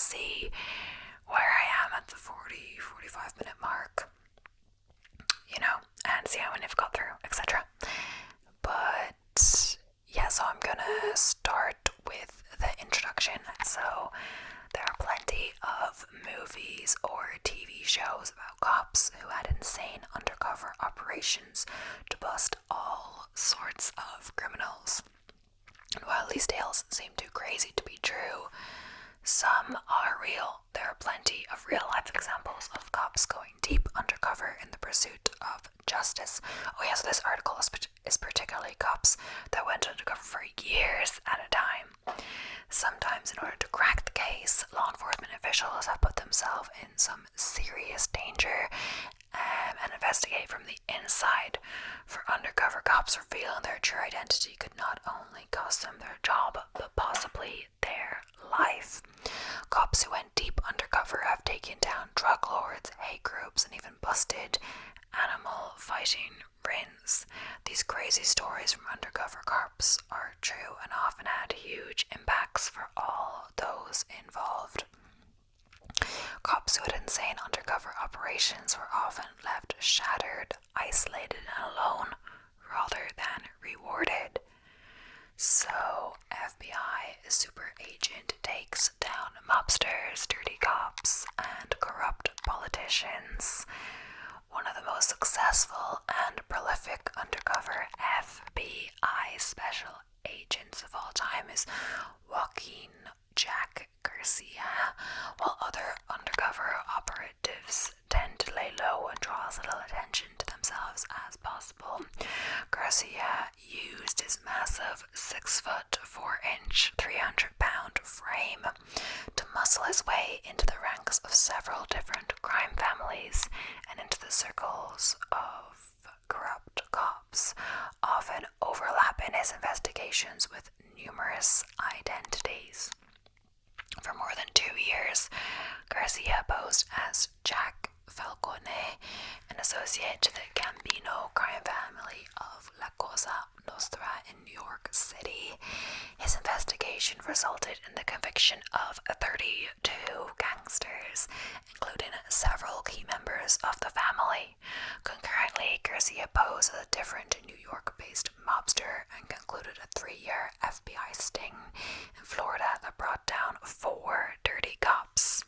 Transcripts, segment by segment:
see where I am at the 45 minute mark, and see how many I've got through, etc. But yeah, so I'm gonna start with the introduction. So there are plenty of movies or TV shows about cops who had insane undercover operations to bust all sorts of criminals. And while these tales seem too crazy to be true, some are real. There are plenty of real-life examples of cops going deep undercover in the pursuit of justice. Oh yeah, so this article is particularly cops that went undercover for years at a time. Sometimes in order to crack the case, law enforcement officials have put themselves in some serious danger and investigate from the inside. For undercover cops, revealing their true identity could not only cost them their job, but possibly their life. Cops who went deep undercover have taken down drug lords, hate groups, and even busted animal fighting rings. These crazy stories from undercover cops are true and often had huge impacts for all those involved. Cops who had insane undercover operations were often left shattered, isolated, and alone, rather than rewarded. So, FBI super agent takes down mobsters, dirty cops, and corrupt politicians. One of the most successful and prolific undercover FBI special agents of all time is Joaquin Jack Garcia, while other undercover operatives tend to lay low and draw as little attention to themselves as possible. Garcia used his massive 6'4", 300-pound frame to muscle his way into the ranks of several different crime families and into the circles of corrupt cops, often overlapping his investigations with numerous identities. For more than 2 years, Garcia posed as Jack Falcone, an associate to the Gambino crime family of La Cosa Nostra in New York City. His investigation resulted in the conviction of 32 gangsters, including several key members of the family. Concurrently, Garcia posed as a different New York-based mobster and concluded a 3-year FBI sting in Florida that brought down 4 dirty cops.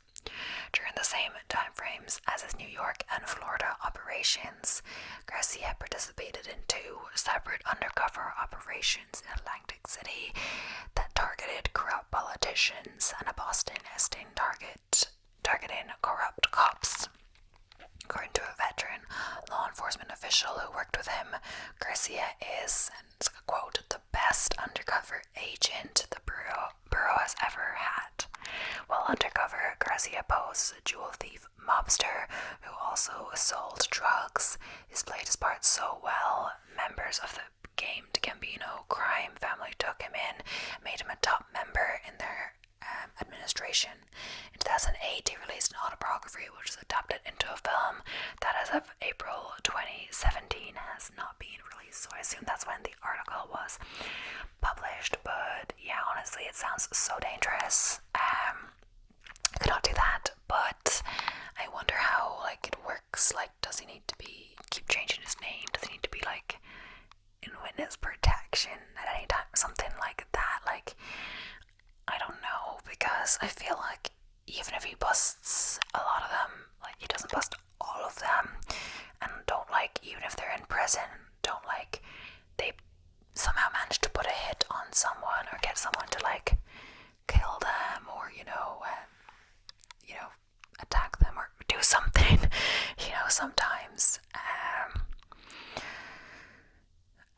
During the same time frames as his New York and Florida operations, Garcia participated in 2 separate undercover operations in Atlantic City that targeted corrupt politicians and a Boston sting targeting corrupt cops. According to a veteran law enforcement official who worked with him, Garcia is, and quote, the best undercover agent the Bureau has ever had. While undercover, Garcia posed as a jewel thief mobster who also sold drugs. He's played his part so well, members of the Gambino crime family took him in, made him a top member in their administration. In 2008, he released an autobiography which was adapted into a film that as of April 2017 has not been released, so I assume that's when the article was published. But yeah, honestly, it sounds so dangerous. I could not do that, but I wonder how it works. Does he need to keep changing his name? Does he need to be in witness protection at any time? Something like that. I don't know, because I feel like even if he busts a lot of them, he doesn't bust all of them, and don't even if they're in prison, don't they somehow manage to put a hit on someone or get someone to kill them or attack them or do something, sometimes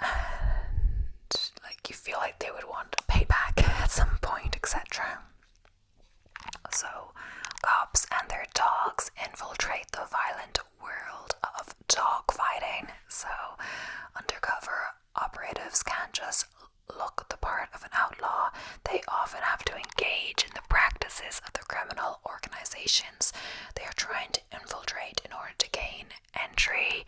and you feel like they would want to pay back at some point, etc. So cops and their dogs infiltrate the violent world of dog fighting. So undercover operatives can't just look the part of an outlaw. They often have to engage in the practices of the criminal organizations they are trying to infiltrate in order to gain entry.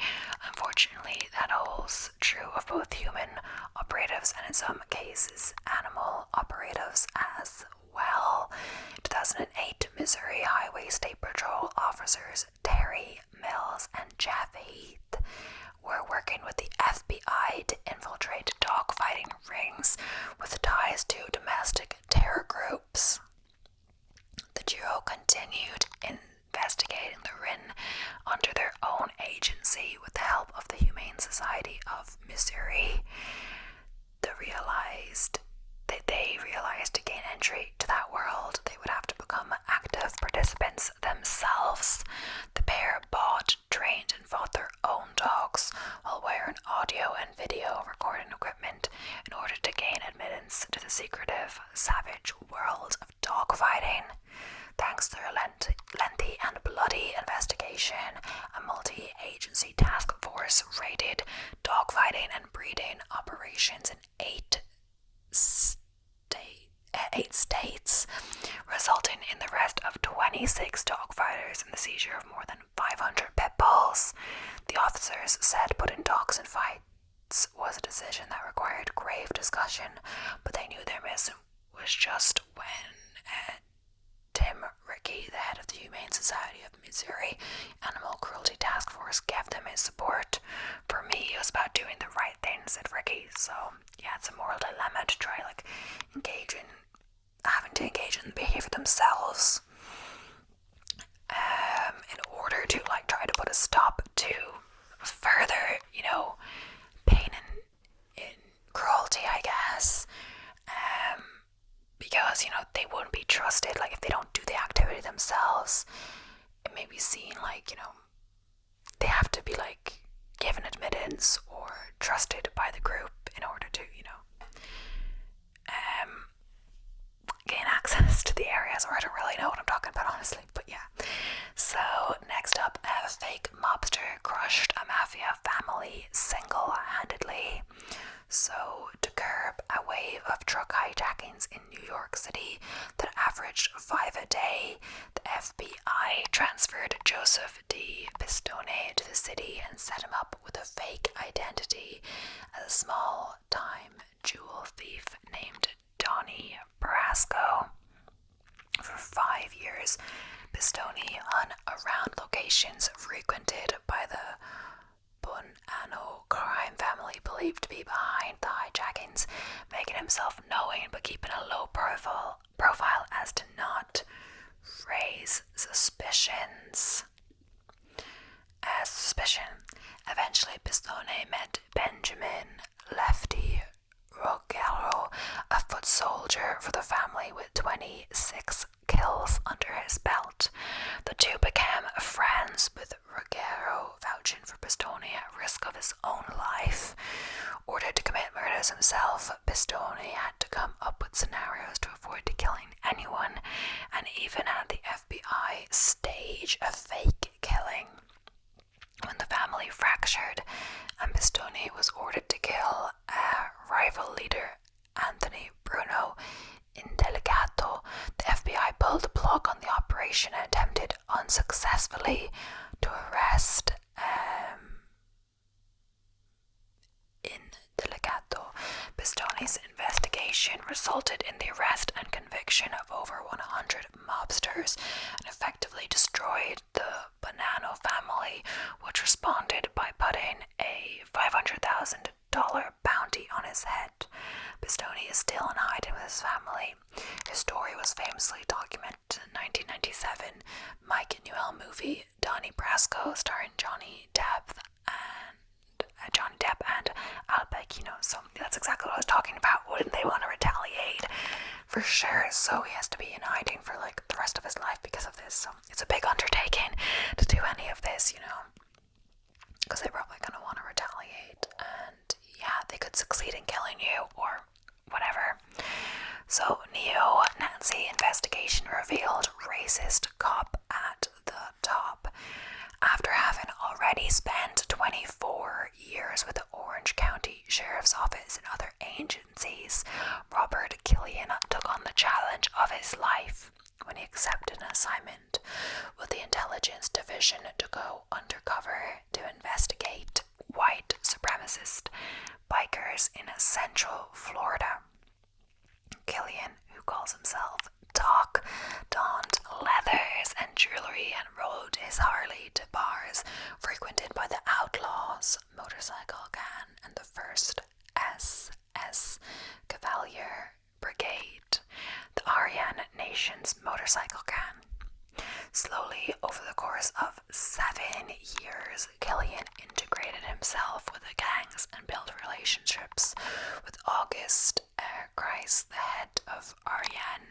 Unfortunately, that holds true of both human operatives and in some cases animal operatives as well. In 2008, competitive, savage world of dogfighting. Thanks to their lengthy and bloody investigation, a multi-agency task force raided dogfighting and breeding operations in eight states, resulting in the arrest of 26 dogfighters and the seizure of more than 500 pit bulls. The officers said putting dogs in fights was a decision that required grave discussion, but they knew their mission was just when Tim Rickey, the head of the Humane Society of Missouri Animal Cruelty Task Force, gave them his support. For me, it was about doing the right thing, said Rickey. So yeah, it's a moral dilemma to try having to engage in the behavior themselves, in order to try to put a stop to further, pain and cruelty, I guess. Because, they wouldn't be trusted. If they don't do the activity themselves, it may be seen they have to be given admittance or trusted by the group in order to, gain access to the areas, or I don't really know what I'm talking about, honestly, but yeah. So, next up, a fake mobster crushed a mafia family single-handedly. So, to curb a wave of truck hijackings in New York City that averaged 5 a day, the FBI transferred Joseph D. Pistone to the city and set him up with a fake identity as a small-time jewel thief named Donnie Brasco. For 5 years, Pistone hung around locations frequented by the Bonanno crime family believed to be behind the hijackings, making himself known but keeping a low profile as to not raise suspicions. Eventually, Pistone met Benjamin Lefty Rogero, a foot soldier for the family with 26 kills under his belt. The two became friends, with Rogero vouching for Pistone at risk of his own life. Ordered to commit murders himself, Pistone had to come up with scenarios to avoid killing anyone, and even had the FBI stage a fake killing. When the family fractured and Pistone was ordered to kill rival leader Anthony Bruno Indelicato, the FBI pulled the plug on the operation and attempted unsuccessfully to arrest Indelicato. Pistone's investigation resulted in the arrest and conviction of over 100 mobsters and effectively destroyed the Bonanno family, which responded by putting a $500,000 bounty on his head. Pistone is still in hiding with his family. His story was famously documented in the 1997 Mike Newell movie Donnie Brasco, starring Johnny Depp and Al Pacino. So that's exactly what I was talking about. Wouldn't they want to retaliate? For sure. So he has to be in hiding for the rest of his life because of this. So it's a big undertaking to do any of this, because they're probably going to want to retaliate, and yeah, they could succeed in killing you or whatever. So neo-Nazi investigation revealed racist cop at the top. After having already spent 24 years with the Orange County Sheriff's Office and other agencies, Robert Killian took on the challenge of his life when he accepted an assignment with the Intelligence Division to go undercover to investigate white supremacist bikers in Central Florida. Killian, who calls himself Doc, donned leathers and jewelry and rode his Harley to bars frequented by the Outlaws motorcycle gang and the 1st SS Cavalier Brigade, the Aryan Nation's motorcycle gang. Slowly, over the course of 7 years, Killian integrated himself with the gangs and built relationships with August Christ, the head of Aryan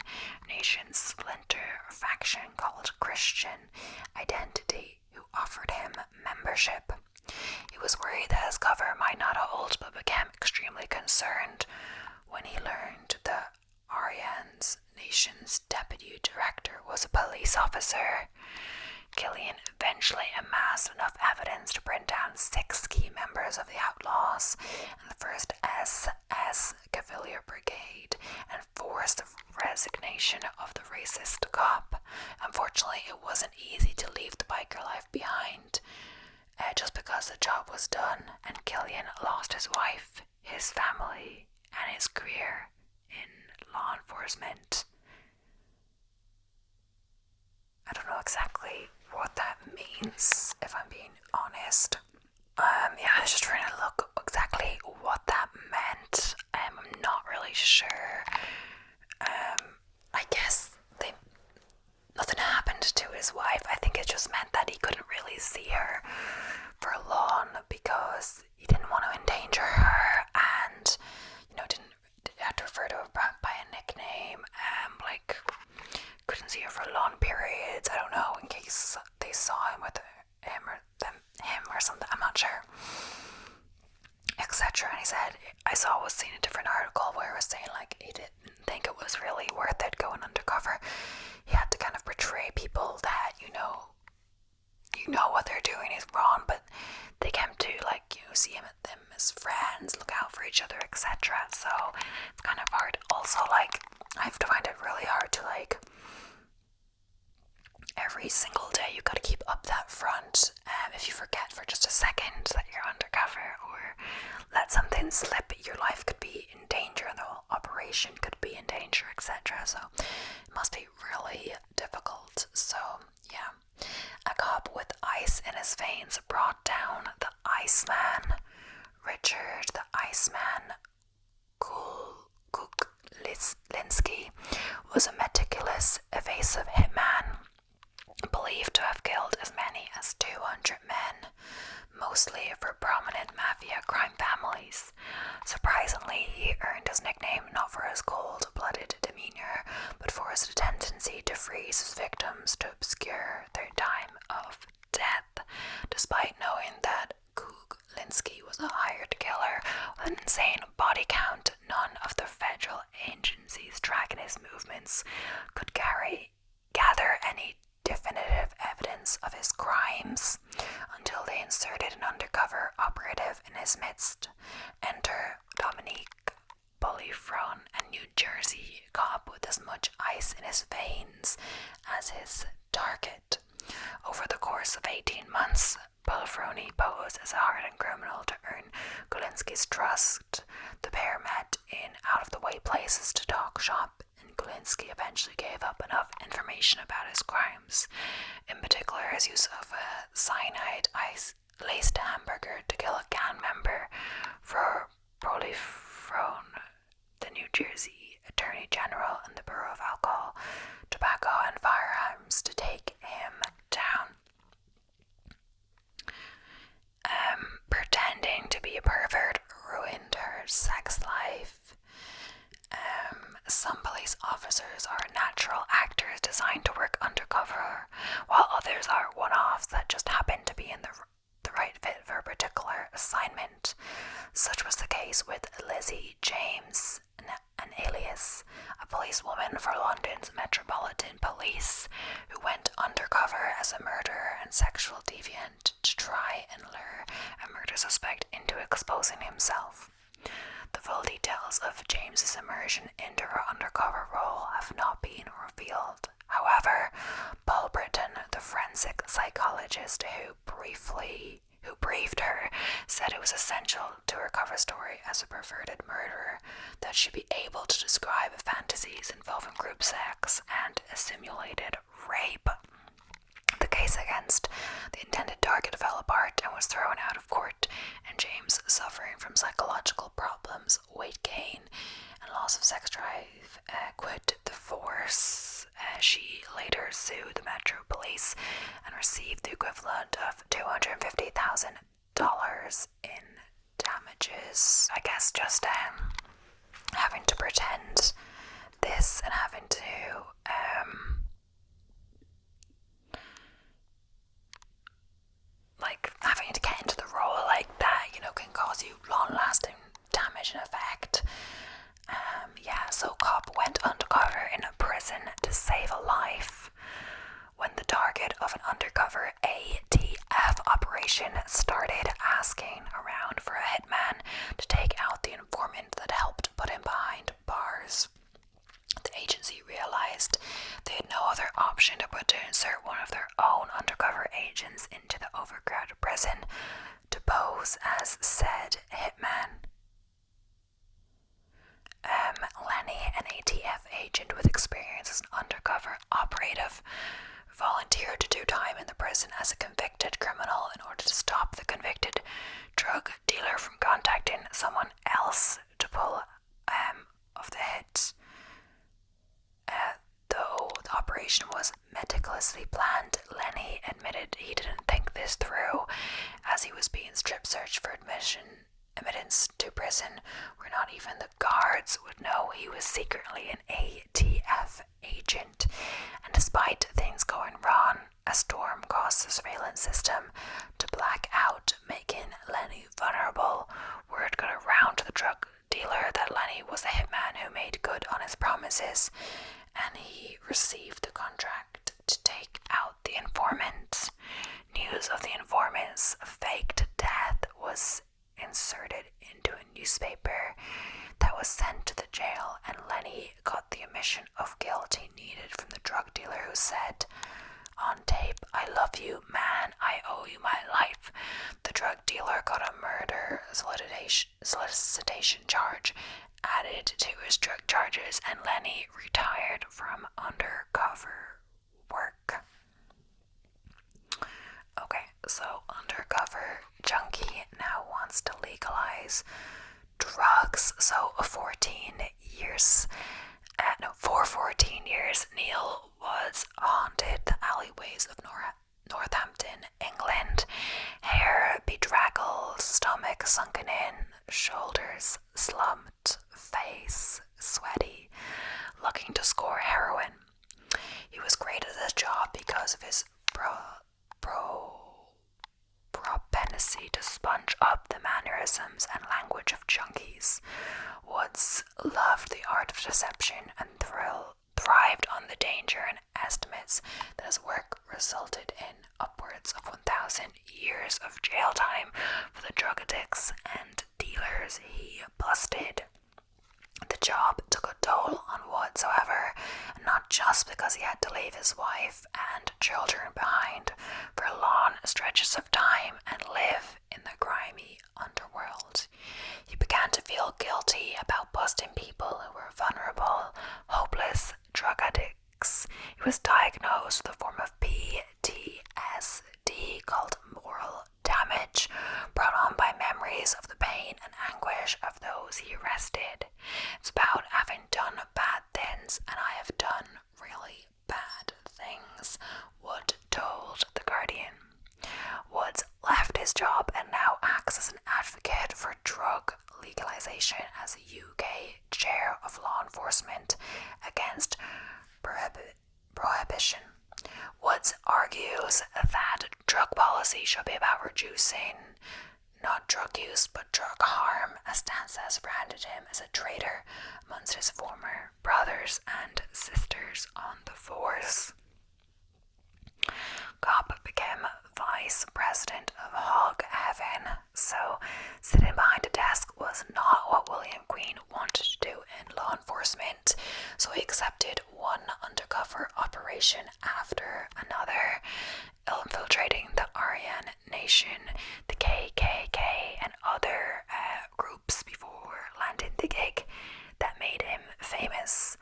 Nation's splinter faction called Christian Identity, who offered him membership. He was worried that his cover might not hold, but became extremely concerned when he learned the Ariane's nation's deputy director was a police officer. Killian eventually amassed enough evidence to bring down 6 key members of the Outlaws and the 1st SS Cavalier Brigade and forced the resignation of the racist cop. Unfortunately, it wasn't easy to leave the biker life behind just because the job was done, and Killian lost his wife, his family, and his career in law enforcement. I don't know exactly what that means, if I'm being honest. I was just trying to look exactly what that meant. I'm not really sure. I guess nothing happened to his wife. I think it just meant that he couldn't really see her for long because he didn't want to endanger her, and didn't have to refer to her by a nickname. Couldn't see her for long periods. I don't know, in case they saw him with him or something. I'm not sure, etc. And he said, I was seeing a different article where it was saying he didn't think it was really worth it going undercover. He had to kind of portray people that what they're doing is wrong, but they came to see them as friends, look out for each other, etc. So it's kind of hard. Also, I have to find it really hard to every single day you got to keep up that front. If you forget for just a second that you're undercover or let something slip, your life could be in danger and the whole operation could be in danger, etc. So it must be really difficult. So yeah, a cop with ice in his veins brought down the Iceman. Richard the Iceman Kuklinski was a meticulous, evasive hitman, believed to have killed as many as 200 men, mostly for prominent mafia crime families. Surprisingly, he earned his nickname not for his cold-blooded demeanor, but for his tendency to freeze his victims to obscure their time of death. Despite knowing that Kuklinski was a hired killer with an insane body count, none of the federal agencies tracking his movements could gather any definitive evidence of his crimes until they inserted an undercover operative in his midst. Enter Dominique Bolifron, a New Jersey cop with as much ice in his veins as his target. Over the course of 18 months, Bolifroni posed as a hardened criminal to earn Kulinski's trust. The pair met in out-of-the-way places to talk shop, and Kulinski eventually gave up enough information about his crimes, in particular his use of a cyanide ice-laced hamburger to kill a gang member, for Bolifron, the New Jersey Attorney General and the Bureau of Alcohol, Tobacco and Firearms to take him down. Pretending to be a pervert ruined her sex life. Some police officers are natural actors designed to work undercover, while others are one-offs that just happen to be in the right fit for a particular assignment. Such was the case with Lizzie James, an alias, a policewoman for London's Metropolitan Police, who went undercover as a murderer and sexual deviant to try and lure a murder suspect into exposing himself. The full details of James's immersion into her undercover role have not been revealed. However, Paul Britton, the forensic psychologist who briefed her, said it was essential to her cover story as a perverted murderer that she be able to describe fantasies involving group sex and simulated rape. The case against the intended target fell apart and was thrown out of court, and James, suffering from psychological problems, weight gain, and loss of sex drive, quit the force. She later sued the Metro Police and received the equivalent of $250,000 in damages. I guess just having to pretend this and having to having to get into the role like that, can cause you long-lasting damage and effect. So Cobb went prison to save a life. When the target of an undercover ATF operation started asking around for a hitman to take out the informant that helped put him behind bars, the agency realized they had no other option but to insert one of their own undercover agents into the overcrowded prison to pose as said hitman. Lenny, an ATF agent with experience as an undercover operative, volunteered to do time in the prison as a convicted criminal in order to stop the convicted drug dealer from contacting someone else to pull off the hit. Though the operation was meticulously planned, Lenny admitted he didn't think this through, as he was being strip searched for admittance to prison, where not even the guards would know he was secretly an ATF agent. And despite things going wrong, a storm caused the surveillance system to black out, making Lenny vulnerable. Word got around to the drug dealer that Lenny was a hitman who made good on his promises, and he received the contract to take out the informant. News of the informant's faked death was inserted into a newspaper that was sent to the jail, and Lenny got the admission of guilt he needed from the drug dealer, who said on tape, "I love you, man, I owe you my life." The drug dealer got a murder solicitation charge added to his drug charges, and Lenny retired from undercover work. Okay, so undercover junkie now wants to legalize drugs. So for 14 years, Neil was haunted the alleyways of Northampton, England. Hair bedraggled, stomach sunken in, shoulders slumped, face sweaty, looking to score heroin. He was great at his job because of his propensity to sponge up the mannerisms and language of junkies. Woods loved the art of deception and thrived on the danger and estimates that his work resulted in upwards of 1,000 years of jail time for the drug addicts and dealers he busted. The job took a toll on Woods, however, not just because he had to leave his wife and children behind for long stretches of time and live in the grimy underworld. He began to feel guilty about busting people who were vulnerable, hopeless drug addicts. He was diagnosed with a form of PTSD called moral damage, brought on by memories of the pain and anguish of those he arrested. It's about having done bad things, and I have done really bad things, Wood told The Guardian. Woods left his job and now acts as an advocate for drug legalization as a UK chair of law enforcement against prohibition. Woods argues that drug policy should be about reducing not drug use but drug harm, a stance that has branded him as a traitor amongst his former brothers and sisters on the force. Cobb became vice president of Hog Heaven, so sitting behind a desk was not what William Queen wanted to do in law enforcement, so he accepted one undercover operation after another, infiltrating the Aryan Nation, the KKK, and other groups before landing the gig that made him famous.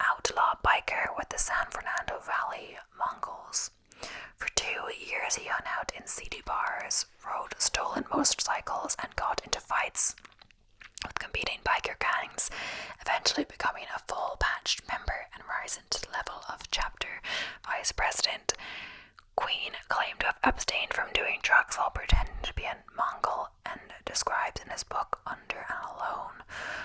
Outlaw biker with the San Fernando Valley Mongols. For 2 years he hung out in seedy bars, rode stolen motorcycles, and got into fights with competing biker gangs, eventually becoming a full-patched member and rising to the level of chapter vice president. Queen claimed to have abstained from doing drugs while pretending to be a Mongol, and describes in his book Under and Alone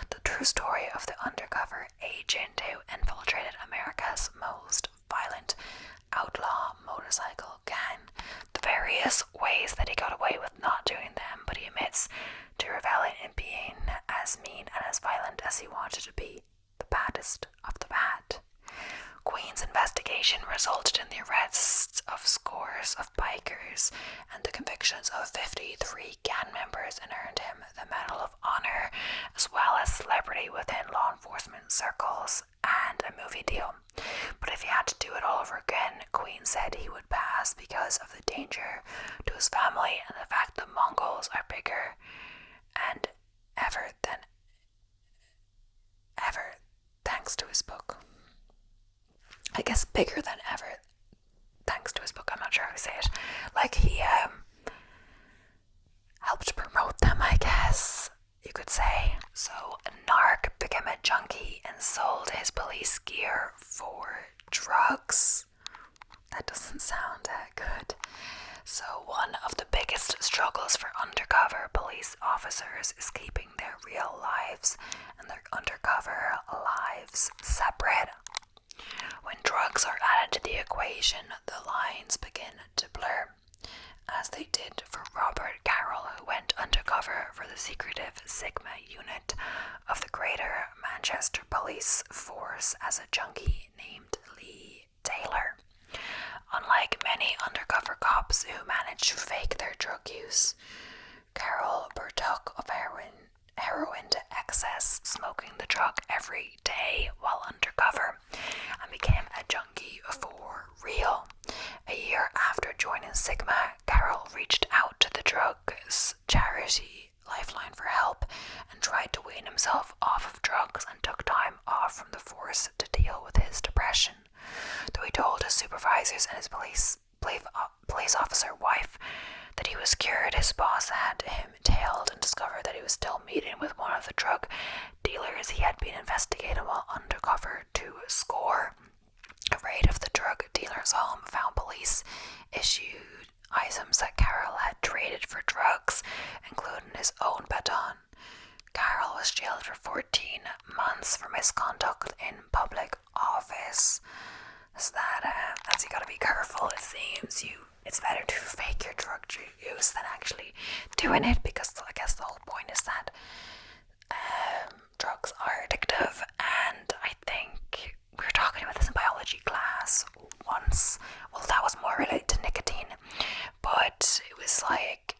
the true story of the undercover agent who infiltrated America's most violent outlaw motorcycle gang. The various ways that he got away with not doing them, but he admits to reveling in being as mean and as violent as he wanted to be, the baddest of the bad. Iceman's investigation resulted in the arrests of scores of bikers and the convictions of 53 gang members, and earned him the Medal of Honor, as well as celebrity within law enforcement circles and a movie deal. But if he had to do it all over again, Queen said he would pass because of the danger to his family and the fact the Mongols are bigger and ever thanks to his book. I guess bigger than ever thanks to his book. I'm not sure how to say it. Like he helped promote them, I guess you could say. So Narc became a junkie and sold his police gear for drugs. That doesn't sound good. So one of the biggest struggles for undercover police officers is keeping their real lives and their undercover lives separate. When drugs are added to the equation, the lines begin to blur, as they did for Robert Carroll, who went undercover for the secretive Sigma unit of the Greater Manchester Police Force as a junkie named Lee Taylor. Unlike many undercover cops who managed to fake their drug use, Carroll partook of heroin to excess, smoking the drug every day while undercover, and became a junkie for real. A year after joining Sigma, Carroll reached out to the drugs charity Lifeline for help and tried to wean himself off of drugs, and took time off from the force to deal with his depression. Though he told his supervisors and his police officer wife that he was cured, his boss had him tailed and discovered that he was still meeting with one of the drug dealers he had been investigating while undercover to score. A raid of the drug dealer's home found police issued items that Carroll had traded for drugs, including his own baton. Carroll was jailed for 14 months for misconduct in public office. So that's you gotta be careful. It seems it's better to fake your drug use than actually doing it, because I guess the whole point is that drugs are addictive, and I think we were talking about this in biology class once. Well, that was more related to nicotine, but it was like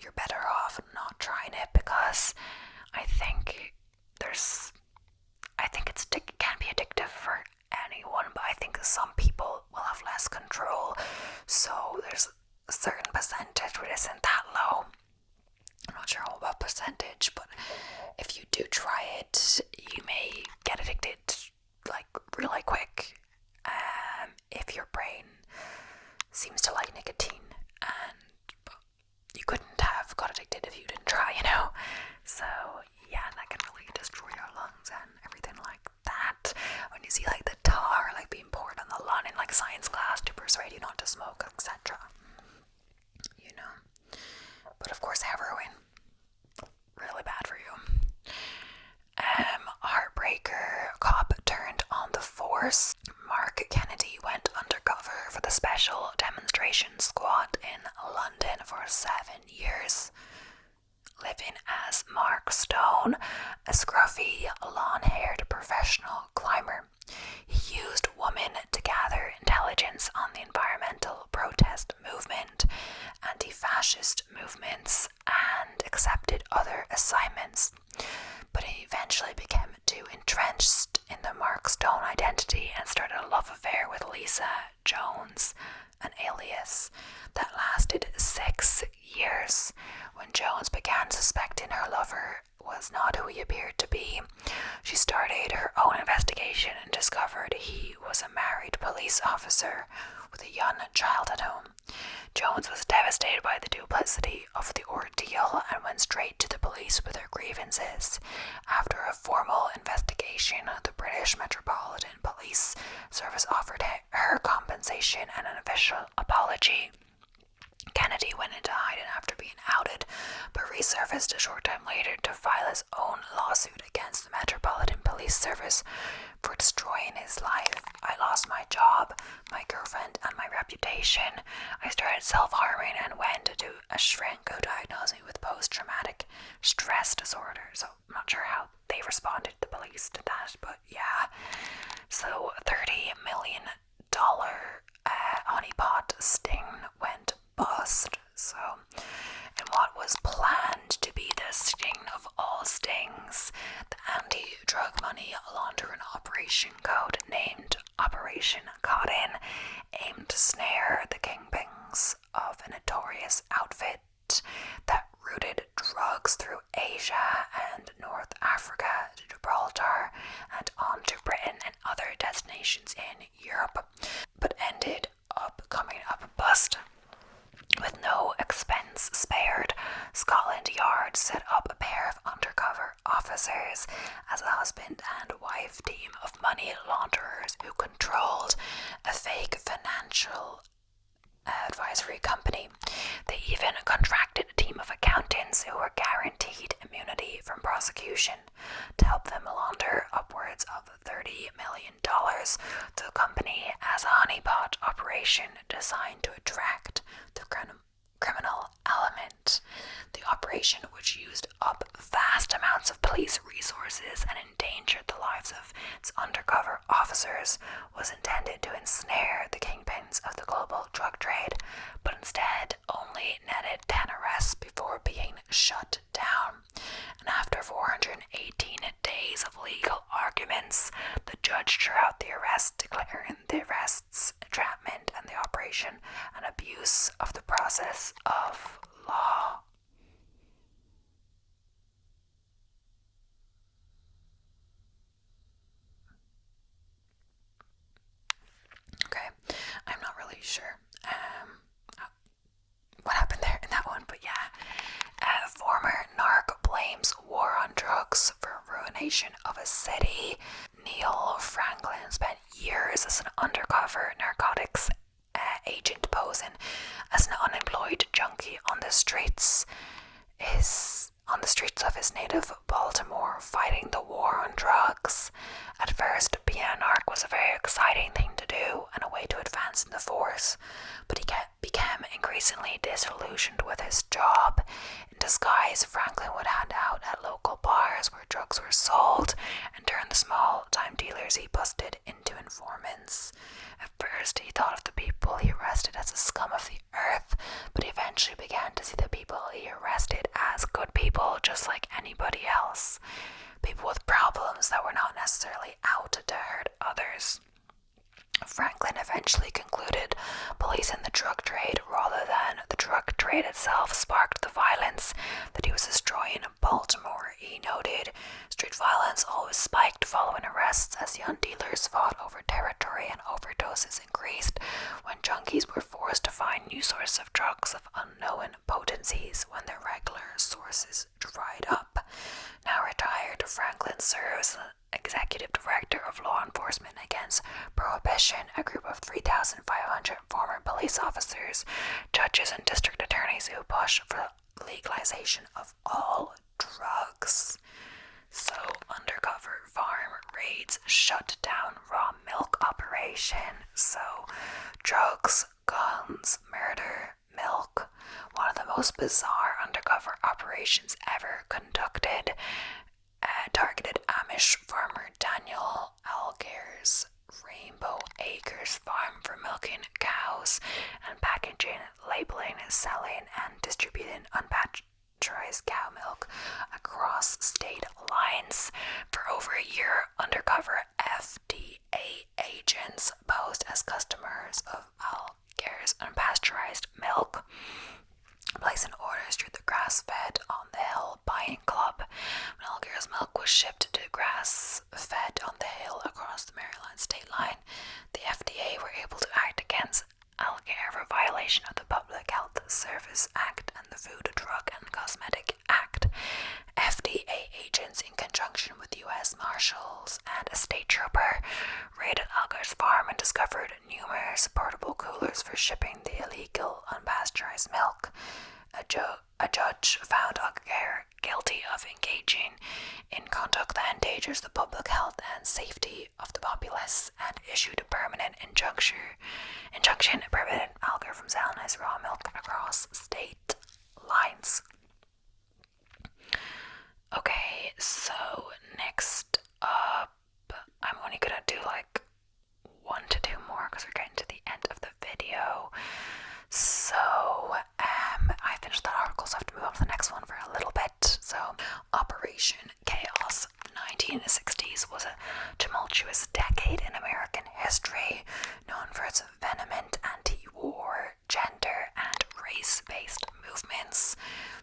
you're better off not trying it, because I think it can be addictive for anyone, but I think some people will have less control, so there's a certain percentage where it isn't that low. I'm not sure what percentage, but if you do try it, you may get addicted like really quick, if your brain seems to like nicotine, but you couldn't have got addicted if you didn't try, so yeah, that can really destroy your lungs and everything like that. When you see like the tar like being poured on the lawn in like science class to persuade you not to smoke, etc. But of course heroin, really bad for you. Heartbreaker cop turned on the force. Mark Kennedy went undercover for the Special Demonstration Squad in London for 7 years, living as Mark Stone, a scruffy, long-haired professional climber. He used women to gather intelligence on the environmental protest movement, anti-fascist movements, and accepted other assignments. But he eventually became too entrenched in the Mark Stone identity and started a love affair with Lisa Jones, an alias that lasted 6 years. When Jones began suspecting her lover was not who he appeared to be, she started her own investigation and discovered he was a married police officer with a young child at home. Jones was devastated by the duplicity of the ordeal and went straight to the police with her grievances. After a formal investigation, the British Metropolitan Police Service offered her compensation and an official apology. Kennedy went into hiding after being outed, but resurfaced a short time later to file his own lawsuit against the Metropolitan Police Service for destroying his life. I lost my job, my girlfriend, and my reputation. I started self-harming and went to a shrink who diagnosed me with post-traumatic stress disorder. So I'm not sure how they responded, the police, to that, but yeah. So $30 million operation code named Operation Cotton aimed to snare the kingpins of a notorious outfit that routed drugs through Asia and North Africa to Gibraltar and on to Britain and other destinations in Europe, but ended up coming up bust. With no expense spared, Scotland Yard set up a pair of undercover officers as a husband and wife team of money launderers who controlled a fake financial advisory company. They even contracted a team of accountants who were guaranteed immunity from prosecution to help them launder upwards of $30 million to the company as a honeypot operation designed to attract the criminal element. The operation, which used up vast amounts of police resources and endangered the lives of its undercover officers, was intended to ensnare the kingpins of the global drug trade, but instead only netted 10 arrests before being shut down. And after 418 days of legal arguments, the judge threw out the arrests, declaring the arrests entrapment and the operation an abuse of the process of law. Okay, I'm not really sure what happened there in that one, but yeah. Former narc blames war on drugs for ruination of a city. Neil Franklin spent years as an undercover narcotics agent posing as an unemployed junkie on the streets of his native Baltimore, fighting the war on drugs. At first, being a narc was a very exciting thing to do and a way to advance in the force, but he became increasingly disillusioned with his job. In disguise, Franklin would hand out at local bars where drugs were sold and turn the small-time dealers he busted into informants. At first, he thought of the people he arrested as the scum of the earth, but he eventually began to see the people he arrested as good people, just like anybody else. People with problems that were not necessarily out to hurt others. Franklin eventually concluded policing the drug trade rather than the drug trade itself sparked the violence that he was destroying in Baltimore. He noted street violence always spiked following arrests as young dealers fought over territory and overdoses increased when junkies were forced to find new sources of drugs of unknown potencies when their regular sources dried up. Now retired, Franklin serves as Executive Director of Law Enforcement Against Prohibition, a group of 3,500 former police officers, judges, and district attorneys who push for legalization of all drugs. So, undercover farm raids shut down raw milk operation. So, drugs, guns, murder, milk. One of the most bizarre undercover operations ever conducted. Targeted Amish farmer Daniel Alger's Rainbow Acres farm for milking cows and packaging, labeling, selling, and distributing unpasteurized cow milk across state lines. For over a year, undercover FDA agents posed as customers of Alger's unpasteurized milk, placing orders through the grass-fed On the Hill buying club. When Alger's milk was shipped to grass-fed On the Hill across the Maryland state line, the FDA were able to act against Alger for violation of the Public Health Service Act and the Food, Drug, and Cosmetic Act. FDA agents, in conjunction with U.S. Marshals and a state trooper, raided Alger's farm and discovered numerous portable coolers for shipping the illegal unpasteurized milk. A judge found Alger guilty of engaging in conduct that endangers the public health and safety of the populace and issued a permanent injunction prohibiting Alger from selling his raw milk across state lines. Okay, so next up, I'm only gonna do like 1 to 2 more because we're getting to the end of the video. So, I finished that article, so I have to move on to the next one for a little bit. So, Operation Chaos. 1960s was a tumultuous this decade in American history, known for its vehement anti-war, gender, and race-based movements,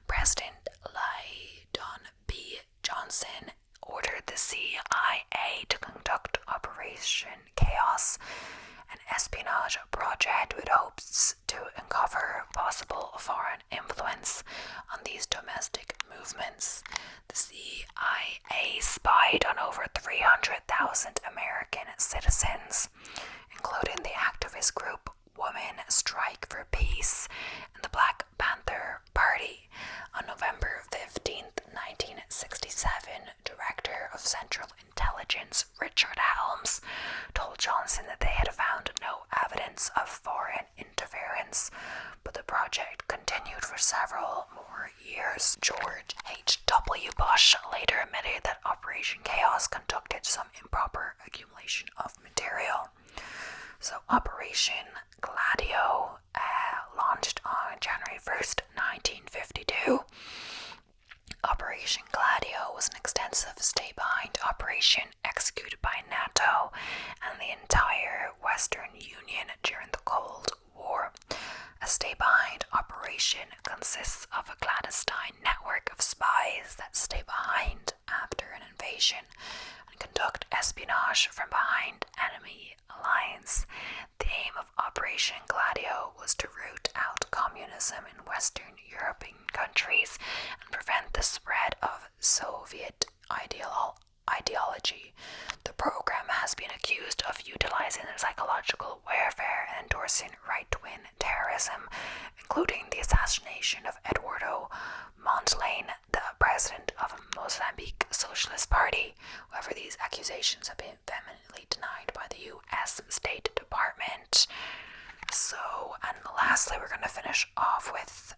President Lyndon B. Johnson ordered the CIA to conduct Operation Chaos, an espionage project with hopes to uncover possible foreign influence on these domestic movements. The CIA spied on over 300,000 American citizens, including the activist group Women Strike for Peace and the Black Panther Party. On November 15th, 1967, Director of Central Intelligence Richard Helms told Johnson that they had found no evidence of foreign interference, but the project continued for several more years. George H.W. Bush later admitted that Operation Chaos conducted some improper accumulation of material. So Operation Gladio launched on January 1st, 1952. Operation Gladio was an extensive stay-behind operation executed by NATO and the entire Western Union during the Cold War. A stay-behind operation consists of a clandestine network of spies that stay behind after an invasion and conduct espionage from behind enemy lines. The aim of Operation Gladio was to root out communism in Western European countries and prevent the spread of Soviet ideology. The program has been accused of utilizing psychological warfare and endorsing right-wing terrorism, including the assassination of Eduardo Mondlane, the president of the Mozambique Socialist Party. However, these accusations have been vehemently denied by the U.S. State Department. So, and lastly, we're going to finish off with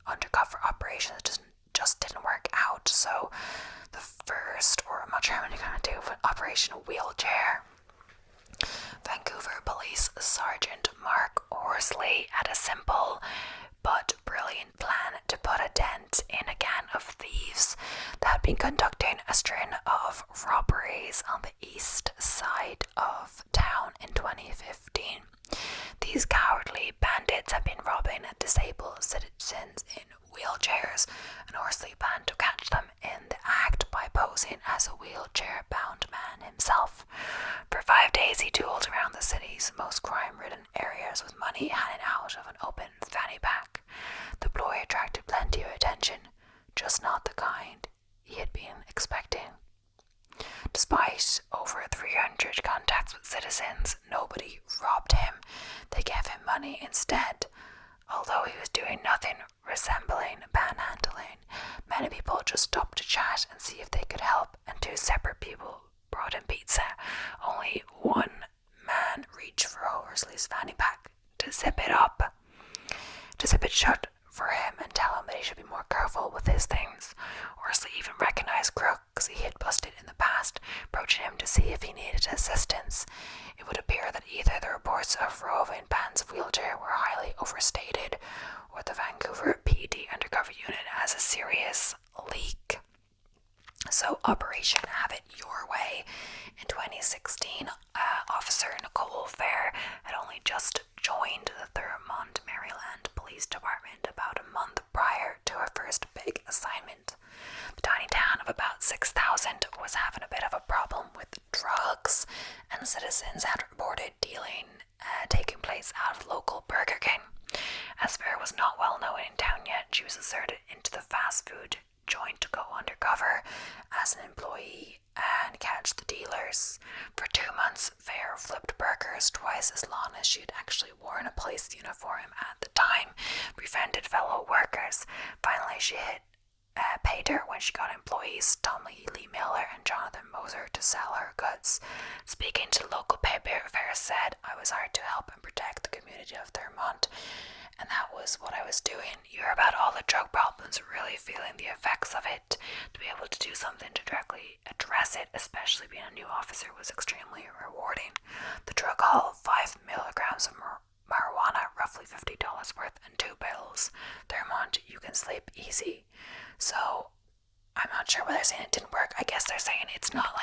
undercover operations. Just didn't work out. So the first, or I'm not sure how many going to do, but Operation Wheelchair. Vancouver Police Sergeant Mark Horsley had a simple but brilliant plan to put a dent in a gang of thieves that had been conducting a string of robberies on the east side of town in 2015. These cowardly bandits had been robbing disabled citizens in wheelchairs, and Horsley planned to catch them in the act by posing as a wheelchair-bound man himself. For 5 days he tooled around the city's most crime-ridden areas with money hanging out of an open fanny pack. The ploy attracted plenty of attention, just not the kind he had been expecting. Despite over 300 contacts with citizens, nobody robbed him. They gave him money instead. Although he was doing nothing resembling panhandling, many people just stopped to chat and see if they could help, and 2 separate people brought him pizza. Only one man reached for Horsley's fanny pack to zip it shut for him and tell him that he should be more careful with his things. Horsley even recognized crooks he had busted in the past, approaching him to see if he needed assistance. It would appear that either the reports of roving bands of wheelchair were highly overstated, or the Vancouver PD undercover unit has a serious leak. So Operation Have It Your Way. In 2016, Officer Nicole Fair had only just joined the Thurmont, Maryland Police Department about a month prior to her first big assignment. The tiny town of about 6,000 was having a bit of a problem with drugs, and citizens had reported dealing taking place out of local Burger King. As Fair was not well known in town yet, she was inserted into the fast food joint to go undercover as an employee and catch the dealers. For 2 months, Fair flipped burgers twice as long as she had actually worn a police uniform at the time, befriended fellow workers. Finally, she paid her when she got employees Tommy Lee Miller and Jonathan Moser to sell her goods. Speaking to the local paper, Fair said, "I was hired to help and protect the community of Thurmont, and that was what I was doing. You hear about all the drug problems, really feeling the effects of it. To be able to do something to directly address it, especially being a new officer, was extremely rewarding. The drug haul, 5 milligrams of marijuana, roughly $50 worth, and 2 pills. Thurmont, you can sleep easy." So I'm not sure whether they're saying it didn't work. I guess they're saying it's not